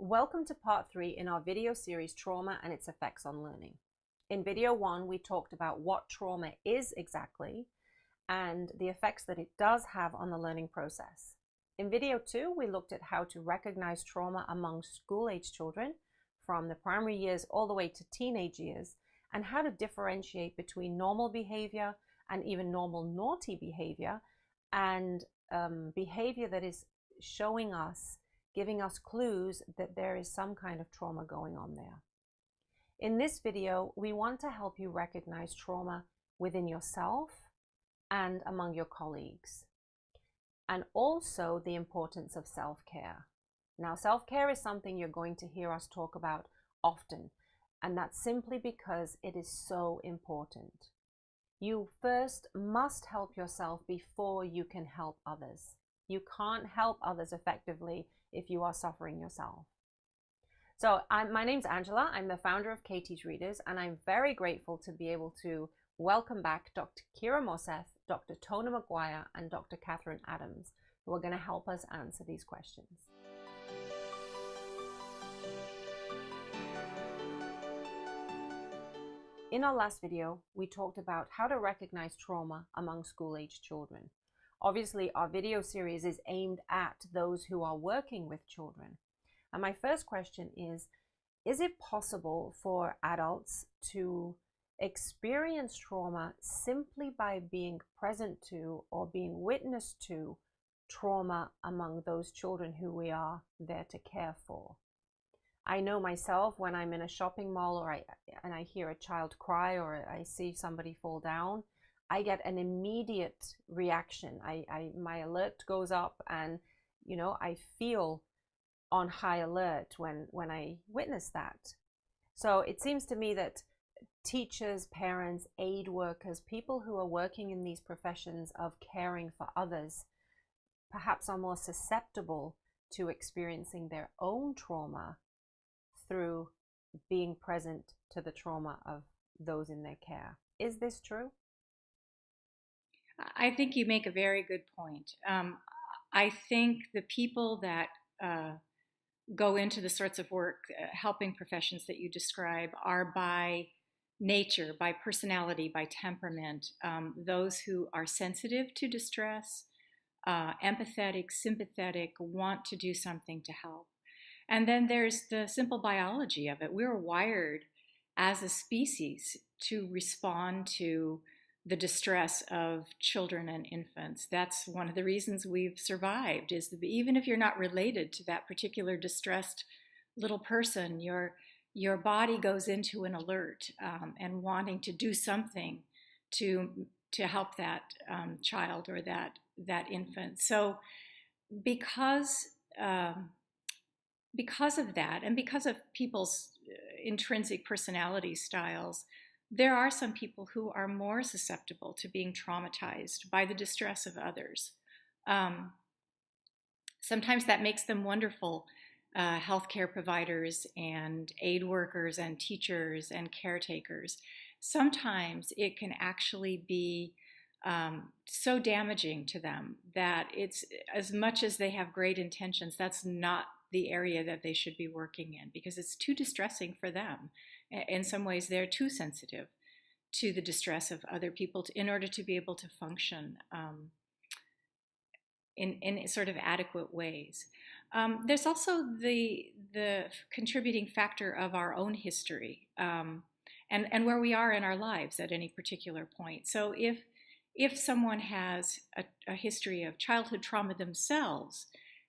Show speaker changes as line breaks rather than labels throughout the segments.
Welcome to part 3 in our video series, Trauma and its Effects on Learning. In video 1, we talked about what trauma is exactly and the effects that it does have on the learning process. In video 2, we looked at how to recognize trauma among school-age children from the primary years all the way to teenage years, and how to differentiate between normal behavior and even normal naughty behavior and behavior that is giving us clues that there is some kind of trauma going on there. In this video, we want to help you recognize trauma within yourself and among your colleagues, and also the importance of self-care. Now, self-care is something you're going to hear us talk about often, and that's simply because it is so important. You first must help yourself before you can help others. You can't help others effectively if you are suffering yourself. So my name's Angela. I'm the founder of KT's Readers, and I'm very grateful to be able to welcome back Dr. Kira Moseth, Dr. Tona McGuire, and Dr. Catherine Adams, who are going to help us answer these questions. In our last video, we talked about how to recognize trauma among school-age children. Obviously, our video series is aimed at those who are working with children. And my first question is it possible for adults to experience trauma simply by being present to or being witness to trauma among those children who we are there to care for? I know myself, when I'm in a shopping mall and I hear a child cry or I see somebody fall down, I get an immediate reaction. My alert goes up, and I feel on high alert when I witness that. So it seems to me that teachers, parents, aid workers, people who are working in these professions of caring for others, perhaps are more susceptible to experiencing their own trauma through being present to the trauma of those in their care. Is this true?
I think you make a very good point. I think the people that go into the sorts of work, helping professions that you describe, are by nature, by personality, by temperament, those who are sensitive to distress, empathetic, sympathetic, want to do something to help. And then there's the simple biology of it. We're wired as a species to respond to the distress of children and infants. That's one of the reasons we've survived, is that even if you're not related to that particular distressed little person, your body goes into an alert and wanting to do something to help that child or that infant. So because of that, and because of people's intrinsic personality styles, there are some people who are more susceptible to being traumatized by the distress of others. Sometimes that makes them wonderful healthcare providers and aid workers and teachers and caretakers. Sometimes it can actually be so damaging to them that it's, as much as they have great intentions, that's not the area that they should be working in, because it's too distressing for them. In some ways, they're too sensitive to the distress of other people in order to be able to function in sort of adequate ways. There's also the contributing factor of our own history and where we are in our lives at any particular point. So if someone has a history of childhood trauma themselves,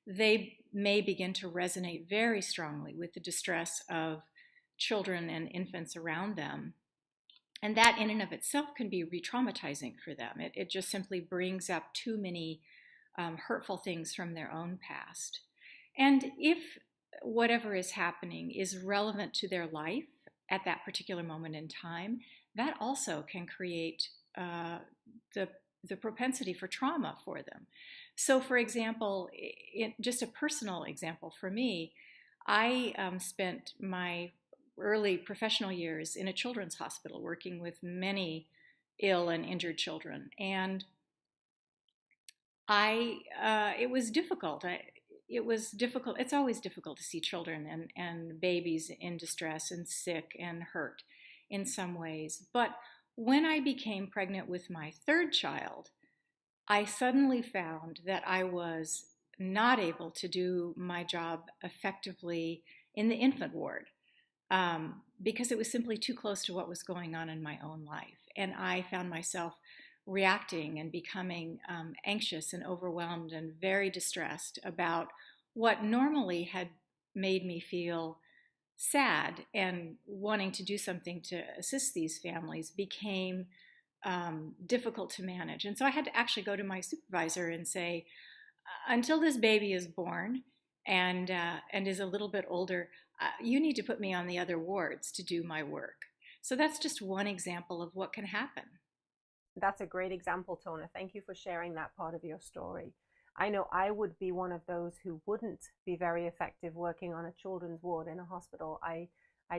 they may begin to resonate very strongly with the distress of children and infants around them. And that in and of itself can be re-traumatizing for them. It just simply brings up too many hurtful things from their own past. And if whatever is happening is relevant to their life at that particular moment in time, that also can create the propensity for trauma for them. So, for example, just a personal example for me, I spent my early professional years in a children's hospital working with many ill and injured children. And it was difficult. it was difficult. It's always difficult to see children and babies in distress and sick and hurt in some ways. But when I became pregnant with my third child, I suddenly found that I was not able to do my job effectively in the infant ward, because it was simply too close to what was going on in my own life. And I found myself reacting and becoming anxious and overwhelmed and very distressed about what normally had made me feel sad, and wanting to do something to assist these families became difficult to manage. And so I had to actually go to my supervisor and say, until this baby is born and is a little bit older, you need to put me on the other wards to do my work. So that's just one example of what can happen.
That's a great example, Tona. Thank you for sharing that part of your story. I know I would be one of those who wouldn't be very effective working on a children's ward in a hospital. I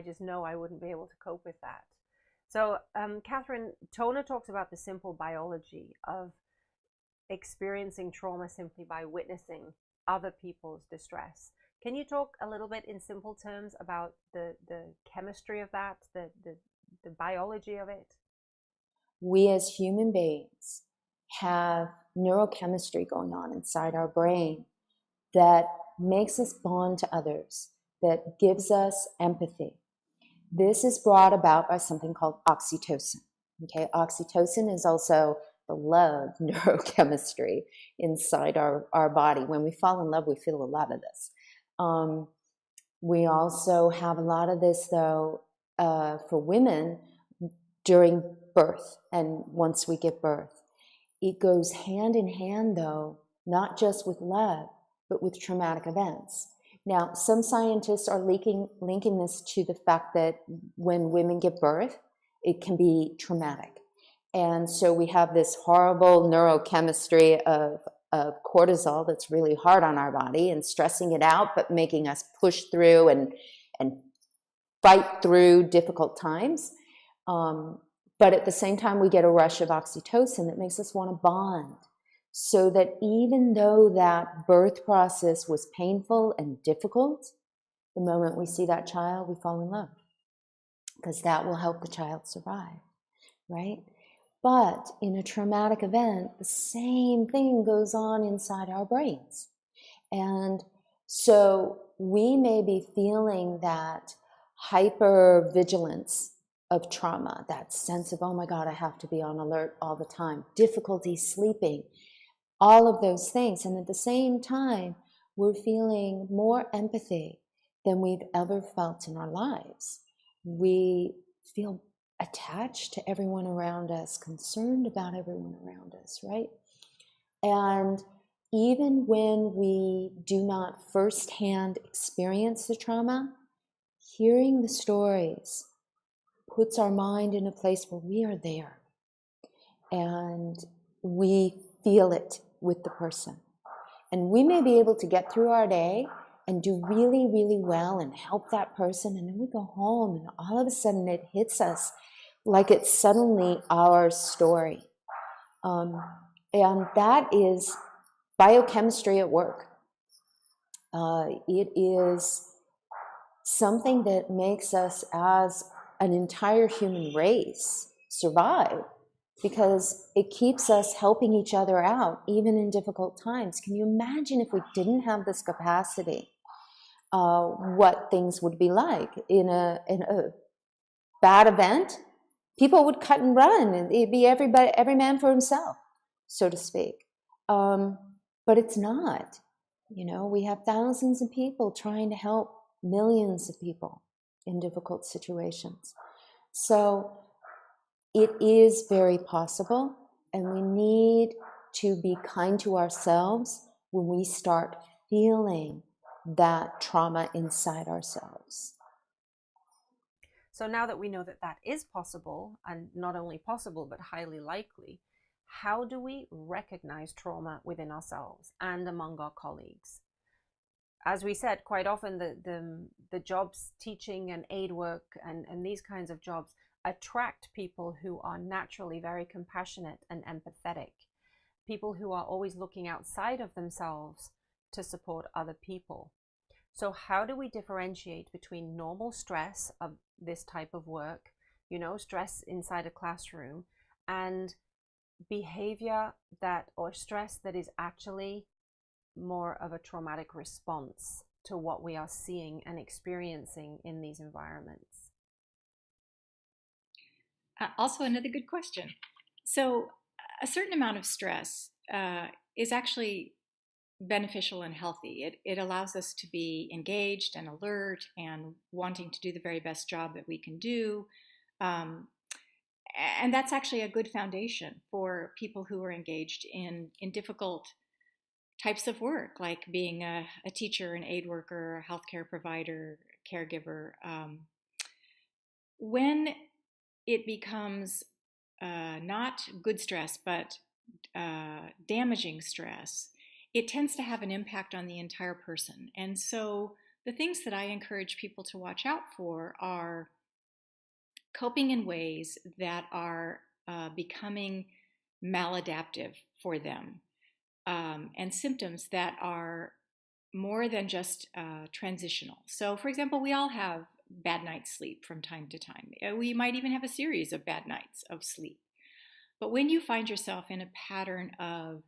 just know I wouldn't be able to cope with that. So, Catherine, Tona talks about the simple biology of experiencing trauma simply by witnessing other people's distress. Can you talk a little bit in simple terms about the chemistry of that, the biology of it?
We as human beings have neurochemistry going on inside our brain that makes us bond to others, that gives us empathy. This is brought about by something called oxytocin. Okay, oxytocin is also the love neurochemistry inside our body. When we fall in love, we feel a lot of this. We also have a lot of this, though, for women during birth and once we give birth. It goes hand in hand, though, not just with love, but with traumatic events. Now, some scientists are linking this to the fact that when women give birth, it can be traumatic. And so we have this horrible neurochemistry of cortisol that's really hard on our body and stressing it out, but making us push through and fight through difficult times. But at the same time, we get a rush of oxytocin that makes us want to bond. So that even though that birth process was painful and difficult, the moment we see that child, we fall in love, because that will help the child survive, right? But in a traumatic event, the same thing goes on inside our brains. And so we may be feeling that hypervigilance of trauma, that sense of, oh my God, I have to be on alert all the time, difficulty sleeping, all of those things. And at the same time, we're feeling more empathy than we've ever felt in our lives. We feel attached to everyone around us, concerned about everyone around us, right? And even when we do not firsthand experience the trauma, hearing the stories puts our mind in a place where we are there and we feel it with the person. And we may be able to get through our day and do really, really well and help that person, and then we go home and all of a sudden it hits us like it's suddenly our story. And that is biochemistry at work. It is something that makes us, as an entire human race, survive, because it keeps us helping each other out, even in difficult times. Can you imagine if we didn't have this capacity, what things would be like in a bad event? People would cut and run, and it'd be every man for himself, so to speak. But it's not. You know, we have thousands of people trying to help millions of people in difficult situations. So it is very possible, and we need to be kind to ourselves when we start feeling that trauma inside ourselves.
So now that we know that that is possible, and not only possible, but highly likely, how do we recognize trauma within ourselves and among our colleagues? As we said, quite often the jobs, teaching and aid work and these kinds of jobs attract people who are naturally very compassionate and empathetic, people who are always looking outside of themselves to support other people. So how do we differentiate between normal stress of this type of work, stress inside a classroom, and behavior or stress that is actually more of a traumatic response to what we are seeing and experiencing in these environments?
Also, another good question. So, a certain amount of stress is actually beneficial and healthy. It allows us to be engaged and alert and wanting to do the very best job that we can do. And that's actually a good foundation for people who are engaged in difficult types of work, like being a teacher, an aid worker, a healthcare provider, caregiver. When it becomes not good stress, but damaging stress, it tends to have an impact on the entire person. And so the things that I encourage people to watch out for are coping in ways that are becoming maladaptive for them, and symptoms that are more than just transitional. So, for example, we all have bad night's sleep from time to time. We might even have a series of bad nights of sleep. But when you find yourself in a pattern of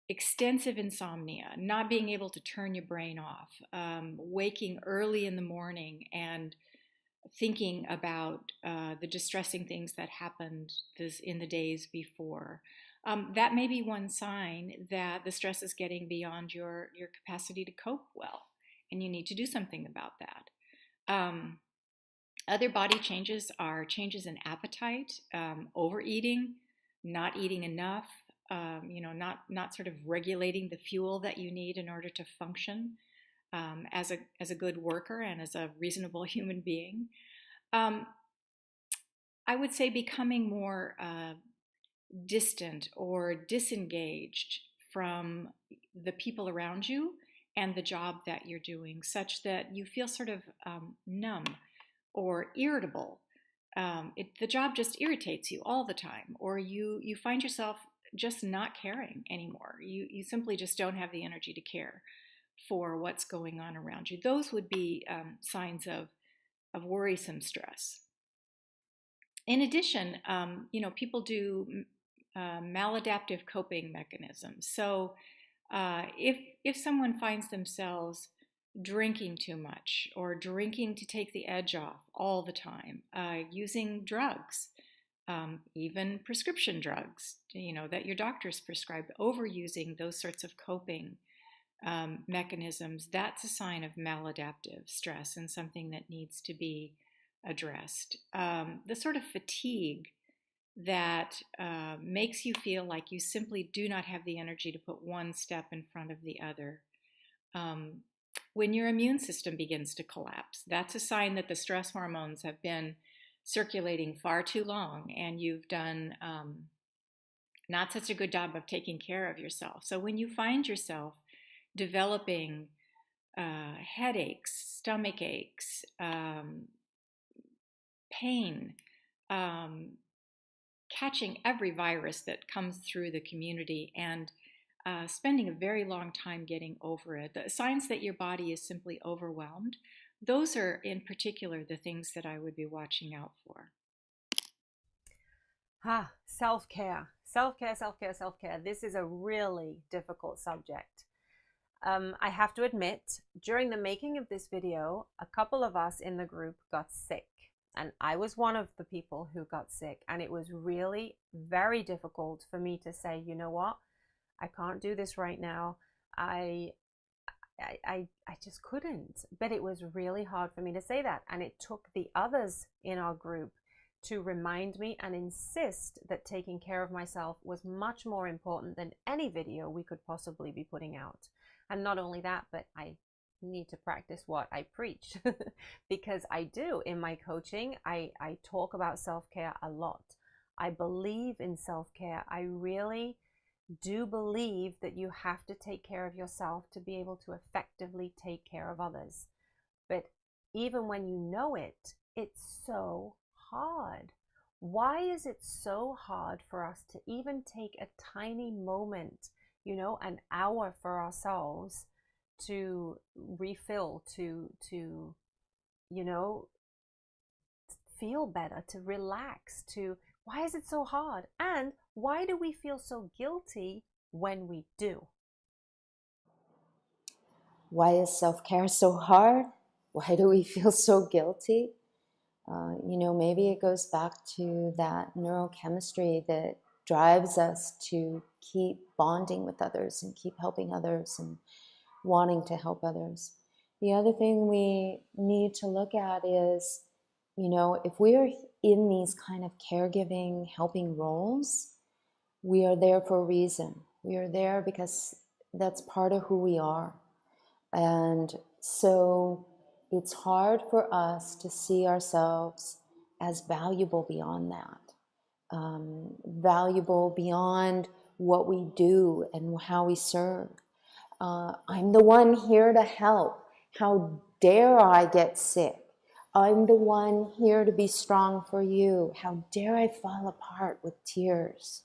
extensive insomnia, not being able to turn your brain off, waking early in the morning and thinking about the distressing things that happened in the days before, that may be one sign that the stress is getting beyond your capacity to cope well, and you need to do something about that. Other body changes are changes in appetite, overeating, not eating enough, not sort of regulating the fuel that you need in order to function as a good worker and as a reasonable human being. I would say becoming more distant or disengaged from the people around you and the job that you're doing, such that you feel sort of numb or irritable. The job just irritates you all the time, or you find yourself just not caring anymore. You simply just don't have the energy to care for what's going on around you. Those would be signs of worrisome stress. In addition, people do maladaptive coping mechanisms. So if someone finds themselves drinking too much or drinking to take the edge off all the time, using drugs, even prescription drugs, that your doctors prescribe, overusing those sorts of coping mechanisms, that's a sign of maladaptive stress and something that needs to be addressed. The sort of fatigue that makes you feel like you simply do not have the energy to put one step in front of the other. When your immune system begins to collapse, that's a sign that the stress hormones have been circulating far too long and you've done not such a good job of taking care of yourself. So when you find yourself developing headaches, stomach aches, pain, catching every virus that comes through the community and spending a very long time getting over it, the signs that your body is simply overwhelmed, those are in particular the things that I would be watching out for.
Self-care. Self-care, self-care, self-care. This is a really difficult subject. I have to admit, during the making of this video, a couple of us in the group got sick. And I was one of the people who got sick. And it was really very difficult for me to say, you know what? I can't do this right now. I just couldn't. But it was really hard for me to say that. And it took the others in our group to remind me and insist that taking care of myself was much more important than any video we could possibly be putting out. And not only that, but I need to practice what I preach because I do in my coaching. I talk about self-care a lot. I believe in self-care. I really do believe that you have to take care of yourself to be able to effectively take care of others. But even when you know it, it's so hard. Why is it so hard for us to even take a tiny moment an hour for ourselves to refill, to you know, feel better, to relax, to why is it so hard? And why do we feel so guilty when we do?
Why is self-care so hard? Why do we feel so guilty? Maybe it goes back to that neurochemistry that drives us to keep bonding with others and keep helping others and wanting to help others. The other thing we need to look at is, if we are in these kind of caregiving, helping roles, we are there for a reason. We are there because that's part of who we are. And so it's hard for us to see ourselves as valuable beyond that, valuable beyond what we do and how we serve. I'm the one here to help. How dare I get sick? I'm the one here to be strong for you. How dare I fall apart with tears?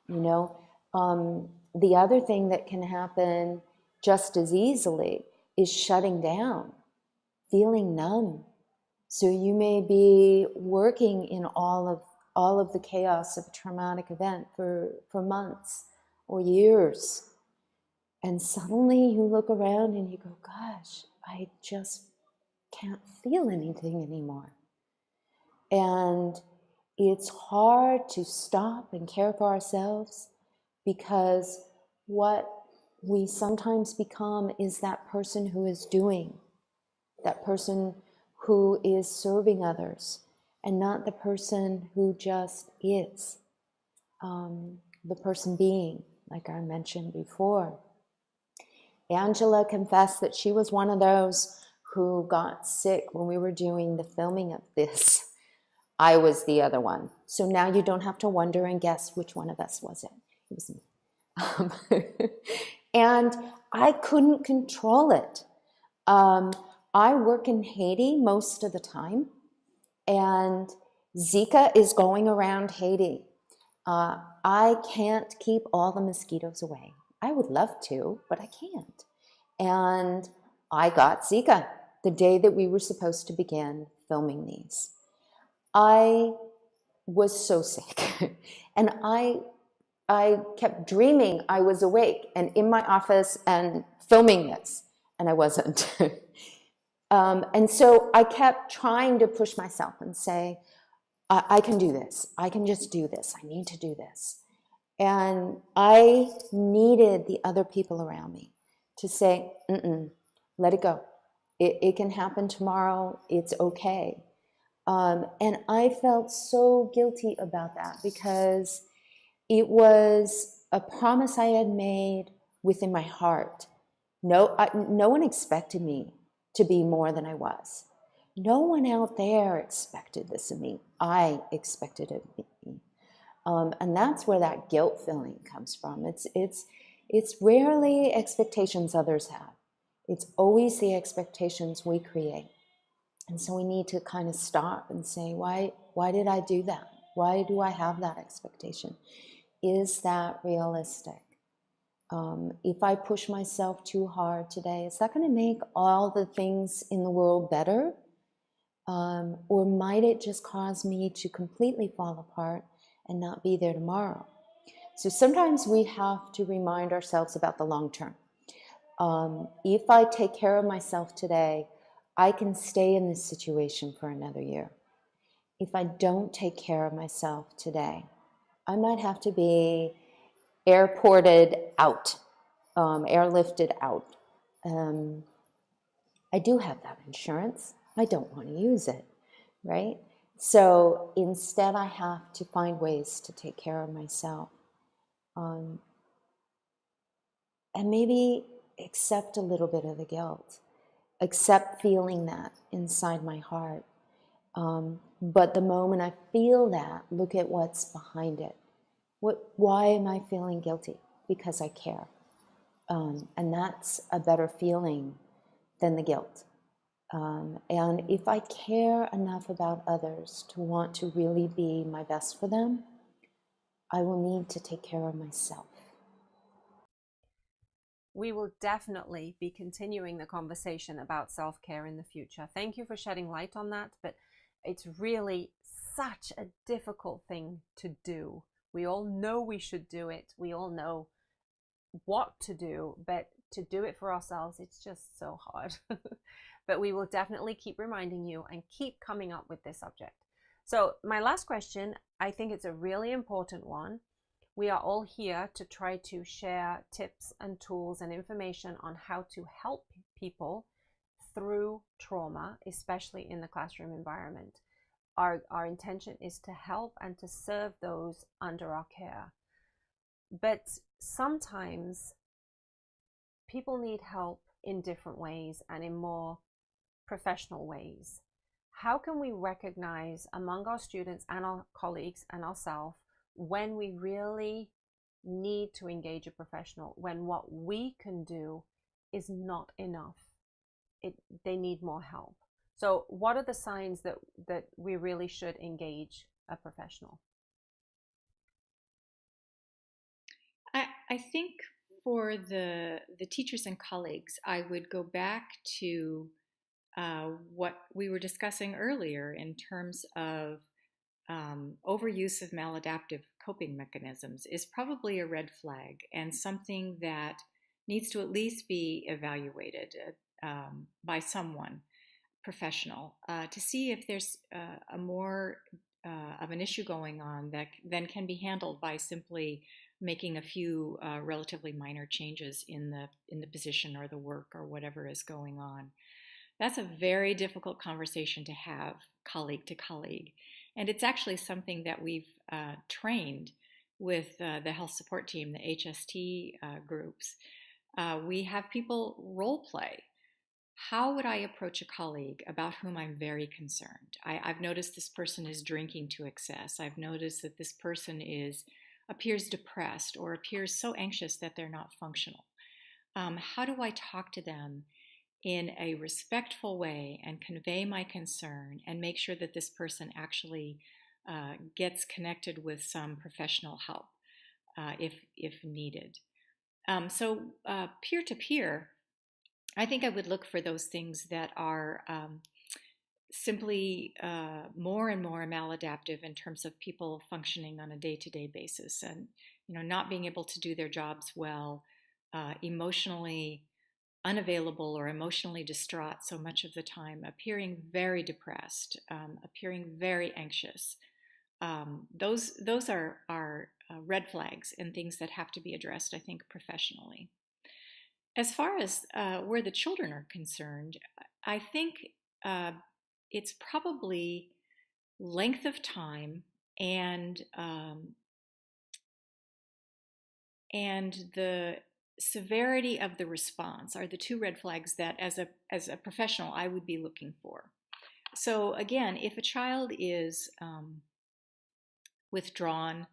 The other thing that can happen just as easily is shutting down, feeling numb. So you may be working in all of the chaos of a traumatic event for months or years. And suddenly you look around and you go, gosh, I just can't feel anything anymore. And it's hard to stop and care for ourselves because what we sometimes become is that person who is doing, that person who is serving others, and not the person who just is, the person being, like I mentioned before. Angela confessed that she was one of those who got sick when we were doing the filming of this. I was the other one. So now you don't have to wonder and guess which one of us was it. It was me. And I couldn't control it. I work in Haiti most of the time, and Zika is going around Haiti. I can't keep all the mosquitoes away. I would love to, but I can't. And I got Zika the day that we were supposed to begin filming these. I was so sick, and I kept dreaming I was awake and in my office and filming this, and I wasn't. And so I kept trying to push myself and say, I can do this. I can just do this. I need to do this. And I needed the other people around me to say, let it go. It can happen tomorrow. It's okay. And I felt so guilty about that because it was a promise I had made within my heart. No one expected me to be more than I was. No one out there expected this of me. I expected it of me. And that's where that guilt feeling comes from. It's rarely expectations others have. It's always the expectations we create. And so we need to kind of stop and say, why did I do that? Why do I have that expectation? Is that realistic? If I push myself too hard today, is that going to make all the things in the world better? Or might it just cause me to completely fall apart and not be there tomorrow? So sometimes we have to remind ourselves about the long term. If I take care of myself today, I can stay in this situation for another year. If I don't take care of myself today, I might have to be airported out, airlifted out. I do have that insurance. I don't want to use it, right? So instead, I have to find ways to take care of myself. And maybe accept a little bit of the guilt, accept feeling that inside my heart. But the moment I feel that, look at what's behind it. Why am I feeling guilty? Because I care. And that's a better feeling than the guilt. And if I care enough about others to want to really be my best for them, I will need to take care of myself.
we will definitely be continuing the conversation about self-care in the future. Thank you for shedding light on that, but it's really such a difficult thing to do. We all know we should do it. We all know what to do, but to do it for ourselves, it's just so hard. But we will definitely keep reminding you and keep coming up with this subject. So my last question, I think it's a really important one. We are all here to try to share tips and tools and information on how to help people through trauma, especially in the classroom environment. Our intention is to help and to serve those under our care. But sometimes people need help in different ways and in more professional ways. How can we recognize among our students and our colleagues and ourselves when we really need to engage a professional, when what we can do is not enough? They need more help. So what are the signs that we really should engage a professional?
I think for the teachers and colleagues, I would go back to what we were discussing earlier in terms of overuse of maladaptive coping mechanisms is probably a red flag and something that needs to at least be evaluated by someone professional to see if there's a more of an issue going on that then can be handled by simply making a few relatively minor changes in the position or the work or whatever is going on. That's a very difficult conversation to have colleague to colleague. And it's actually something that we've trained with the health support team, the HST groups. We have people role play. How would I approach a colleague about whom I'm very concerned? I've noticed this person is drinking to excess. I've noticed that this person appears depressed or appears so anxious that they're not functional. How do I talk to them in a respectful way and convey my concern and make sure that this person actually gets connected with some professional help if needed? So peer-to-peer, I think I would look for those things that are simply more and more maladaptive in terms of people functioning on a day-to-day basis and not being able to do their jobs well, emotionally unavailable or emotionally distraught so much of the time, appearing very depressed, appearing very anxious. Those are red flags and things that have to be addressed, I think, professionally. As far as where the children are concerned, I think it's probably length of time and the severity of the response are the two red flags that as a professional I would be looking for. So again, if a child is withdrawn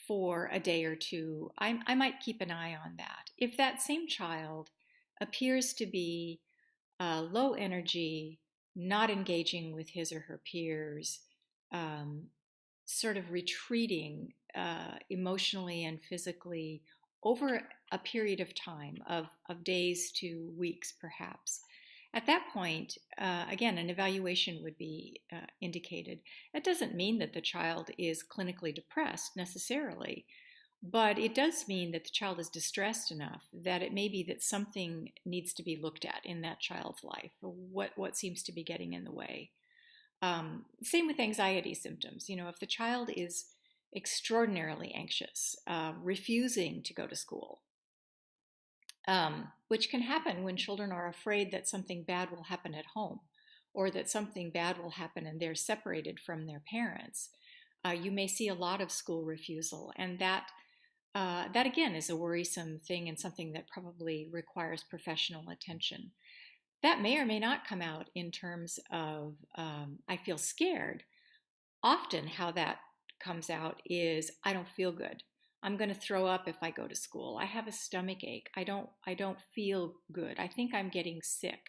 for a day or two, I might keep an eye on that. If that same child appears to be low energy, not engaging with his or her peers, sort of retreating emotionally and physically over a period of time of days to weeks perhaps, at that point, again, an evaluation would be indicated. That doesn't mean that the child is clinically depressed necessarily, but it does mean that the child is distressed enough that it may be that something needs to be looked at in that child's life, or what seems to be getting in the way. Same with anxiety symptoms. If the child is extraordinarily anxious, refusing to go to school, which can happen when children are afraid that something bad will happen at home or that something bad will happen and they're separated from their parents. You may see a lot of school refusal, and that again is a worrisome thing and something that probably requires professional attention. That may or may not come out in terms of I feel scared. Often how that comes out is I don't feel good. I'm going to throw up if I go to school. I have a stomach ache. I don't feel good. I think I'm getting sick.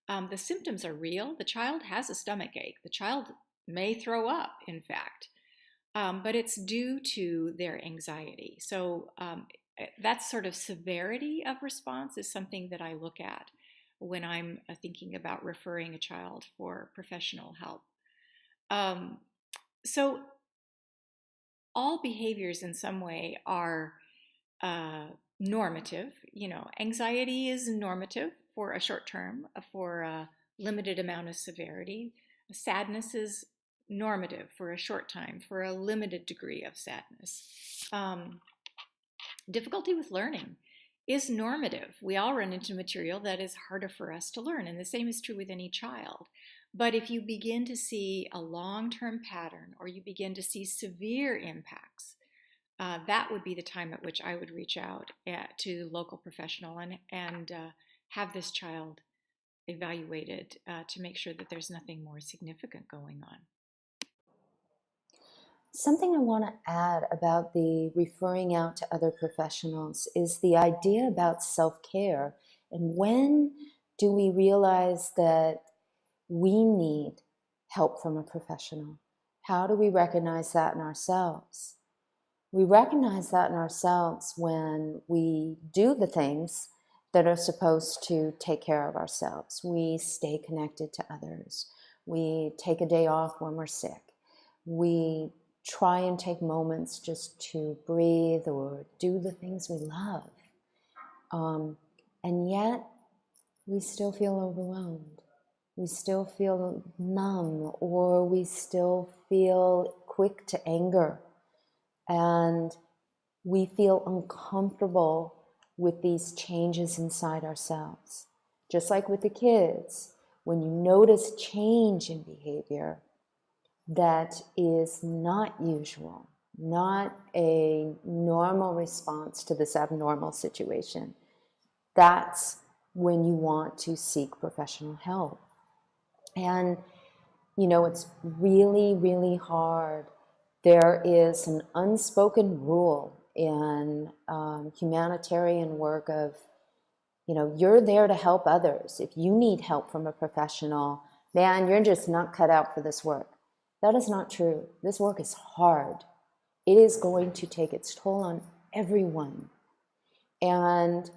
The symptoms are real. The child has a stomach ache. The child may throw up, in fact, but it's due to their anxiety. So that sort of severity of response is something that I look at when I'm thinking about referring a child for professional help. So all behaviors in some way are normative. You know, anxiety is normative for a short term, for a limited amount of severity. Sadness is normative for a short time, for a limited degree of sadness. Difficulty with learning is normative. We all run into material that is harder for us to learn, and the same is true with any child. But if you begin to see a long-term pattern, or you begin to see severe impacts, that would be the time at which I would reach out to local professional and have this child evaluated to make sure that there's nothing more significant going on.
Something I want to add about the referring out to other professionals is the idea about self-care. And when do we realize that we need help from a professional? How do we recognize that in ourselves? We recognize that in ourselves when we do the things that are supposed to take care of ourselves. We stay connected to others. We take a day off when we're sick. We try and take moments just to breathe or do the things we love. And yet, we still feel overwhelmed. We still feel numb, or we still feel quick to anger. And we feel uncomfortable with these changes inside ourselves. Just like with the kids, when you notice change in behavior that is not usual, not a normal response to this abnormal situation, that's when you want to seek professional help. And, you know, it's really, really hard. There is an unspoken rule in humanitarian work of, you know, you're there to help others. If you need help from a professional, man, you're just not cut out for this work. That is not true. This work is hard. It is going to take its toll on everyone. And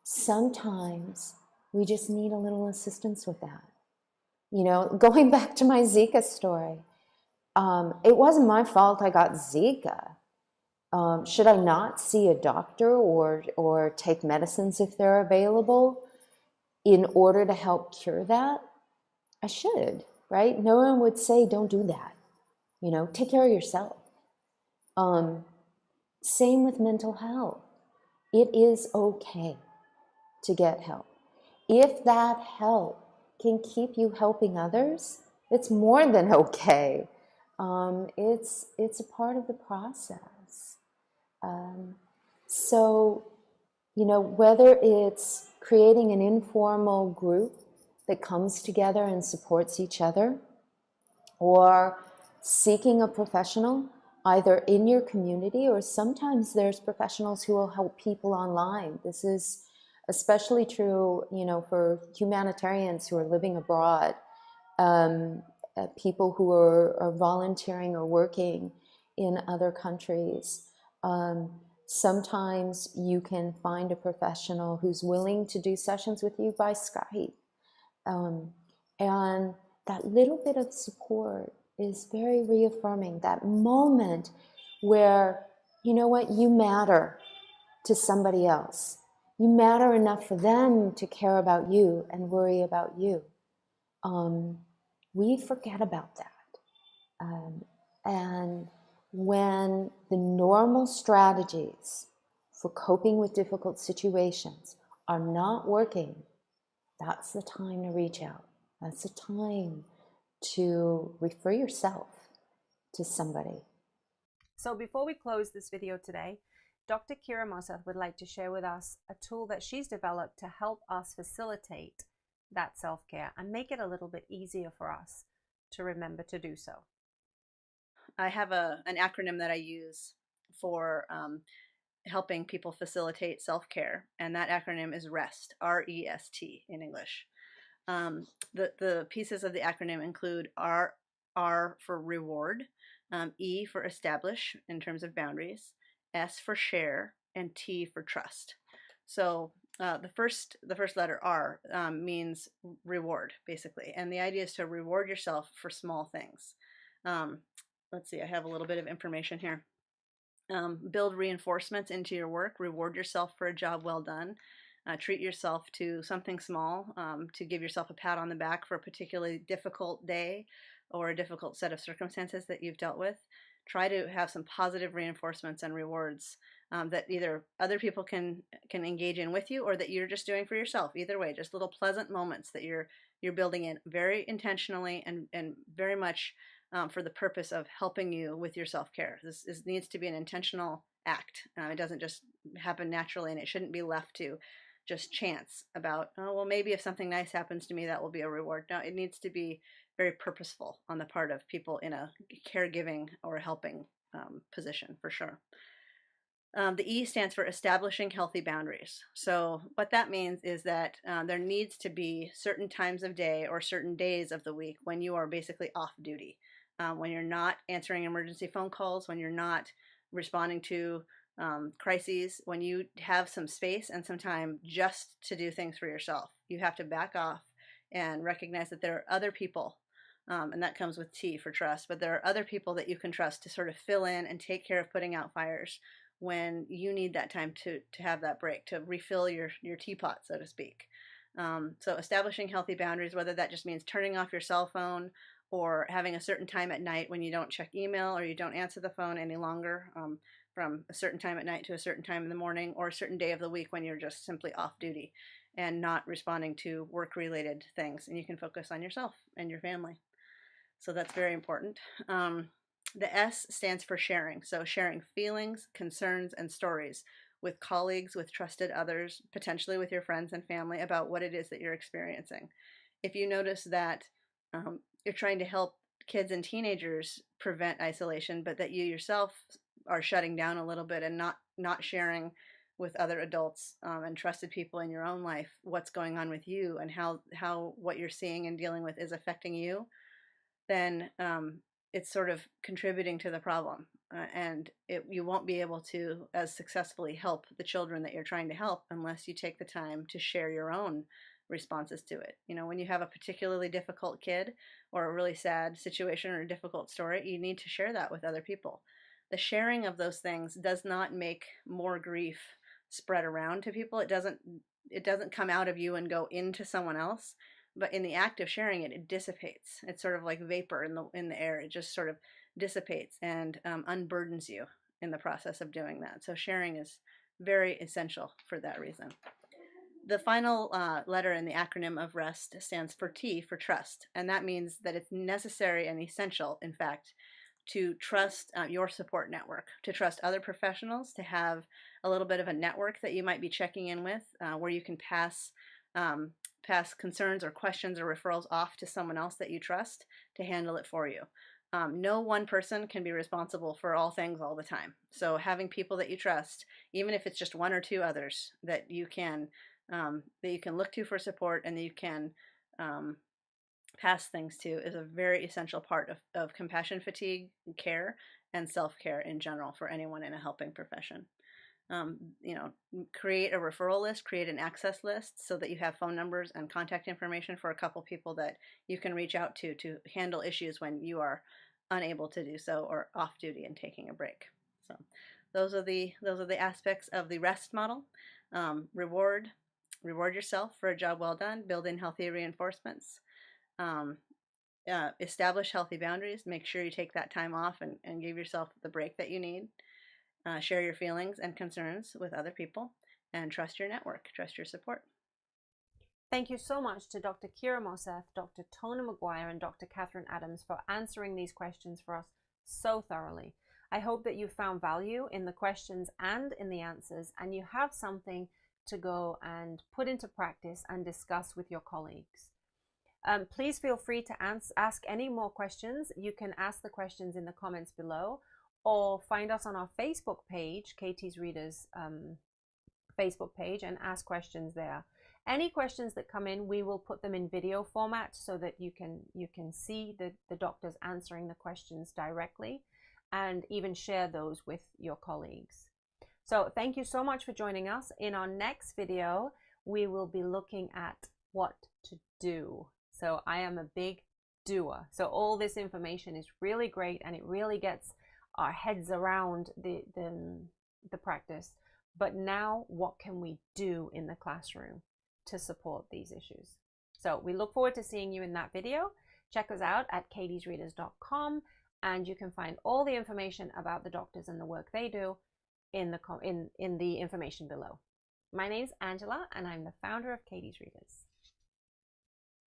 sometimes we just need a little assistance with that. You know, going back to my Zika story, it wasn't my fault I got Zika. Should I not see a doctor or take medicines if they're available in order to help cure that? I should, right? No one would say, don't do that. You know, take care of yourself. Same with mental health. It is okay to get help. If that help can keep you helping others, it's more than okay. It's a part of the process. So, you know, whether it's creating an informal group that comes together and supports each other, or seeking a professional either in your community, or sometimes there's professionals who will help people online. This is especially true, you know, for humanitarians who are living abroad, people who are volunteering or working in other countries. Sometimes you can find a professional who's willing to do sessions with you by Skype. And that little bit of support is very reaffirming. That moment where, you know what, you matter to somebody else. You matter enough for them to care about you and worry about you. We forget about that. And when the normal strategies for coping with difficult situations are not working, that's the time to reach out. That's the time to refer yourself to somebody.
So before we close this video today, Dr. Kira Mosseth would like to share with us a tool that she's developed to help us facilitate that self-care and make it a little bit easier for us to remember to do so.
I have an acronym that I use for helping people facilitate self-care, and that acronym is REST, R-E-S-T in English. The pieces of the acronym include R for reward, E for establish in terms of boundaries, S for share, and T for trust. So the first letter R means reward, basically, and the idea is to reward yourself for small things. Let's see, I have a little bit of information here. Build reinforcements into your work. Reward yourself for a job well done. Treat yourself to something small, to give yourself a pat on the back for a particularly difficult day or a difficult set of circumstances that you've dealt with. Try to have some positive reinforcements and rewards that either other people can engage in with you, or that you're just doing for yourself. Either way, just little pleasant moments that you're building in very intentionally and very much for the purpose of helping you with your self-care. This needs to be an intentional act. It doesn't just happen naturally, and it shouldn't be left to just chance about, oh, well, maybe if something nice happens to me, that will be a reward. No, it needs to be very purposeful on the part of people in a caregiving or helping position, for sure. The E stands for establishing healthy boundaries. So what that means is that there needs to be certain times of day or certain days of the week when you are basically off duty, when you're not answering emergency phone calls, when you're not responding to crises, when you have some space and some time just to do things for yourself. You have to back off and recognize that there are other people, and that comes with T for trust, but there are other people that you can trust to sort of fill in and take care of putting out fires when you need that time to have that break, to refill your teapot, so to speak. So establishing healthy boundaries, whether that just means turning off your cell phone or having a certain time at night when you don't check email or you don't answer the phone any longer, from a certain time at night to a certain time in the morning, or a certain day of the week when you're just simply off duty and not responding to work-related things, and you can focus on yourself and your family. So that's very important. The S stands for sharing. So sharing feelings, concerns, and stories with colleagues, with trusted others, potentially with your friends and family, about what it is that you're experiencing. If you notice that you're trying to help kids and teenagers prevent isolation, but that you yourself are shutting down a little bit and not sharing with other adults and trusted people in your own life what's going on with you and how what you're seeing and dealing with is affecting you, then it's sort of contributing to the problem, and you won't be able to as successfully help the children that you're trying to help unless you take the time to share your own responses to it. You know, when you have a particularly difficult kid or a really sad situation or a difficult story, you need to share that with other people. The sharing of those things does not make more grief spread around to people. It doesn't come out of you and go into someone else, but in the act of sharing it, it dissipates. It's sort of like vapor in the air. It just sort of dissipates and unburdens you in the process of doing that. So sharing is very essential for that reason. The final letter in the acronym of REST stands for T for trust, and that means that it's necessary and essential, in fact, to trust your support network, to trust other professionals, to have a little bit of a network that you might be checking in with, where you can pass concerns or questions or referrals off to someone else that you trust to handle it for you. No one person can be responsible for all things all the time. So having people that you trust, even if it's just one or two others that you can look to for support and that you can pass things to, is a very essential part of compassion fatigue care and self-care in general for anyone in a helping profession. Create a referral list, create an access list so that you have phone numbers and contact information for a couple people that you can reach out to handle issues when you are unable to do so or off duty and taking a break. So those are the aspects of the REST model. Reward yourself for a job well done, build in healthy reinforcements, establish healthy boundaries, make sure you take that time off and give yourself the break that you need. Share your feelings and concerns with other people, and trust your network, trust your support.
Thank you so much to Dr. Kira Mosef, Dr. Tona McGuire, and Dr. Catherine Adams for answering these questions for us so thoroughly. I hope that you found value in the questions and in the answers, and you have something to go and put into practice and discuss with your colleagues. Please feel free to ask any more questions. You can ask the questions in the comments below, or find us on our Facebook page, KT's Readers Facebook page, and ask questions there. Any questions that come in, we will put them in video format so that you can see the doctors answering the questions directly, and even share those with your colleagues. So thank you so much for joining us. In our next video, we will be looking at what to do. So I am a big doer. So all this information is really great, and it really gets our heads around the practice. But now what can we do in the classroom to support these issues? So we look forward to seeing you in that video. Check us out at katiesreaders.com, and you can find all the information about the doctors and the work they do in the information below. My name's Angela, and I'm the founder of Katie's Readers.